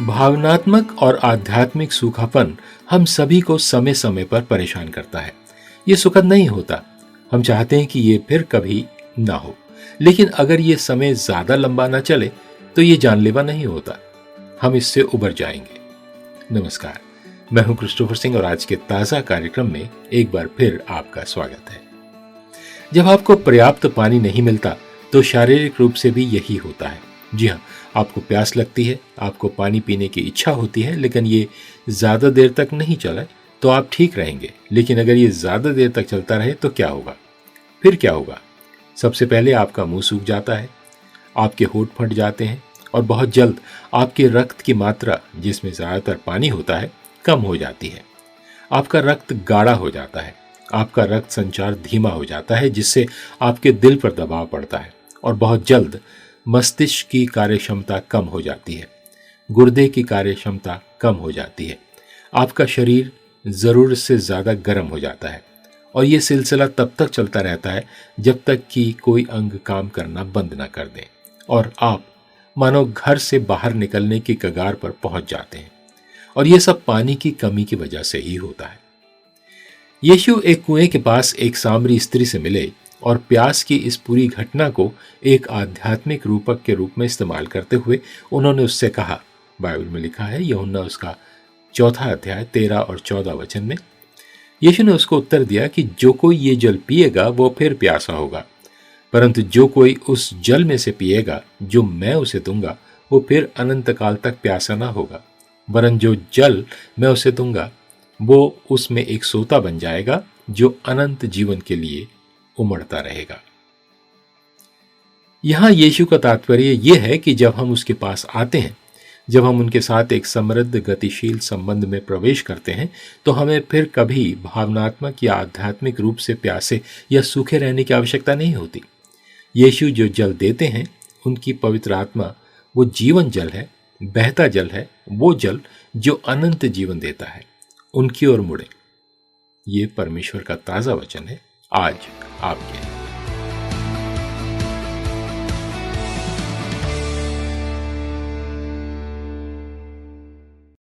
भावनात्मक और आध्यात्मिक सूखापन हम सभी को समय समय पर परेशान करता है। ये सुखद नहीं होता। हम चाहते हैं कि ये फिर कभी ना हो, लेकिन अगर ये समय ज्यादा लंबा ना चले तो ये जानलेवा नहीं होता। हम इससे उबर जाएंगे। नमस्कार, मैं हूं क्रिस्टोफर सिंह और आज के ताजा कार्यक्रम में एक बार फिर आपका स्वागत है। जब आपको पर्याप्त पानी नहीं मिलता तो शारीरिक रूप से भी यही होता है। जी हाँ, आपको प्यास लगती है, आपको पानी पीने की इच्छा होती है, लेकिन ये ज्यादा देर तक नहीं चला तो आप ठीक रहेंगे। लेकिन अगर ये ज्यादा देर तक चलता रहे तो क्या होगा? फिर क्या होगा? सबसे पहले आपका मुंह सूख जाता है, आपके होंठ फट जाते हैं और बहुत जल्द आपके रक्त की मात्रा, जिसमें ज्यादातर पानी होता है, कम हो जाती है। आपका रक्त गाढ़ा हो जाता है, आपका रक्त संचार धीमा हो जाता है, जिससे आपके दिल पर दबाव पड़ता है और बहुत जल्द मस्तिष्क की कार्यक्षमता कम हो जाती है, गुर्दे की कार्यक्षमता कम हो जाती है, आपका शरीर जरूरत से ज्यादा गर्म हो जाता है और यह सिलसिला तब तक चलता रहता है जब तक कि कोई अंग काम करना बंद ना कर दे और आप मानो घर से बाहर निकलने की कगार पर पहुंच जाते हैं। और यह सब पानी की कमी की वजह से ही होता है। यीशु एक कुएं के पास एक सामरी स्त्री से मिले और प्यास की इस पूरी घटना को एक आध्यात्मिक रूपक के रूप में इस्तेमाल करते हुए उन्होंने उससे कहा, बाइबल में लिखा है यूहन्ना उसका 4 अध्याय 13 और 14 वचन में, यीशु ने उसको उत्तर दिया कि जो कोई ये जल पिएगा वो फिर प्यासा होगा, परंतु जो कोई उस जल में से पिएगा जो मैं उसे दूंगा वो फिर अनंत काल तक प्यासा ना होगा, वरन जो जल मैं उसे दूंगा वो उसमें एक सोता बन जाएगा जो अनंत जीवन के लिए उमड़ता रहेगा। यहां यीशु का तात्पर्य यह है कि जब हम उसके पास आते हैं, जब हम उनके साथ एक समृद्ध गतिशील संबंध में प्रवेश करते हैं, तो हमें फिर कभी भावनात्मक या आध्यात्मिक रूप से प्यासे या सूखे रहने की आवश्यकता नहीं होती। यीशु जो जल देते हैं, उनकी पवित्र आत्मा, वो जीवन जल है, बहता जल है, वो जल जो अनंत जीवन देता है। उनकी ओर मुड़े। ये परमेश्वर का ताजा वचन है आज आपके लिए।